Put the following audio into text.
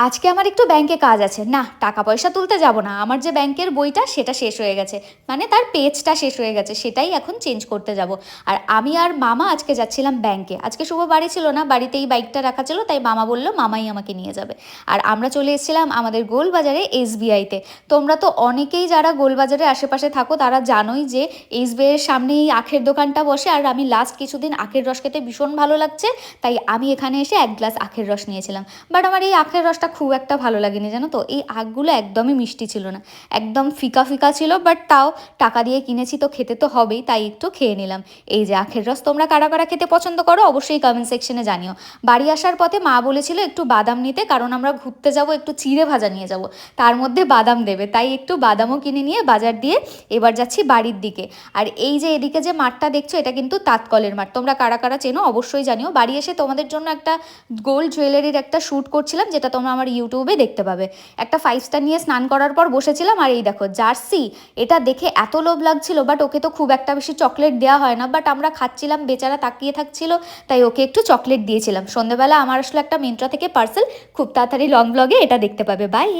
আজকে আমার একটু ব্যাংকে কাজ আছে, না টাকা পয়সা তুলতে যাব না, আমার যে ব্যাংকের বইটা সেটা শেষ হয়ে গেছে, মানে তার পেজটা শেষ হয়ে গেছে, সেটাই এখন চেঞ্জ করতে যাব। আর আমি আর মামা আজকে যাচ্ছিলাম ব্যাংকে। আজকে শুভ বাড়ি ছিল না, বাড়িতেই বাইকটা রাখা ছিল, তাই মামা বললো মামাই আমাকে নিয়ে যাবে। আর আমরা চলে এসেছিলাম আমাদের গোলবাজারে এসবিআইতে। তোমরা তো অনেকেই যারা গোলবাজারের আশেপাশে থাকো তারা জানোই যে এসবিআইয়ের সামনে এই আখের দোকানটা বসে। আর আমি লাস্ট কিছুদিন আখের রস খেতে ভীষণ ভালো লাগছে, তাই আমি এখানে এসে এক গ্লাস আখের রস নিয়েছিলাম। বাট আমার এই আখের রসটা খুব একটা ভালো লাগেনি, জানো তো। এই আখগুলো একদমই মিষ্টি ছিল না, একদম ফিকা ফিকা ছিল। বাট তাও টাকা দিয়ে কিনেছি তো খেতে তো হবেই, তাই একটু খেয়ে নিলাম। এই যে আখের রস, তোমরা কারা কারা খেতে পছন্দ করো অবশ্যই কমেন্ট সেকশনে জানিও। বাড়ি আসার পথে মা বলেছিল একটু বাদাম নিতে, কারণ আমরা ঘুরতে যাব, একটু চিড়ে ভাজা নিয়ে যাব, তার মধ্যে বাদাম দেবে, তাই একটু বাদামও কিনে নিয়ে বাজার দিয়ে এবার যাচ্ছি বাড়ির দিকে। আর এই যে এদিকে যে মাঠটা দেখছো, এটা কিন্তু তাঁতকলের মাঠ। তোমরা কারা কারা চেনো অবশ্যই জানিও। বাড়ি এসে তোমাদের জন্য একটা গোল্ড জুয়েলারির একটা শ্যুট করছিলাম, যেটা তোমরা আমার ইউটিউবে দেখতে পাবে। একটা 5 স্টার নিয়ে স্নান করার পর বসেছিলাম। আর এই দেখো জার্সি, এটা দেখে এত লোভ লাগছিল, বাট ওকে তো খুব একটা বেশি চকলেট দেওয়া হয় না। বাট আমরা খাচ্ছিলাম, বেচারা তাকিয়ে থাকছিল, তাই ওকে একটু চকলেট দিয়েছিলাম। সন্ধ্যেবেলা আমার আসলে একটা মিন্ত্রা থেকে পার্সেল, খুব তাড়াতাড়ি লং ব্লগে এটা দেখতে পাবে। বাই।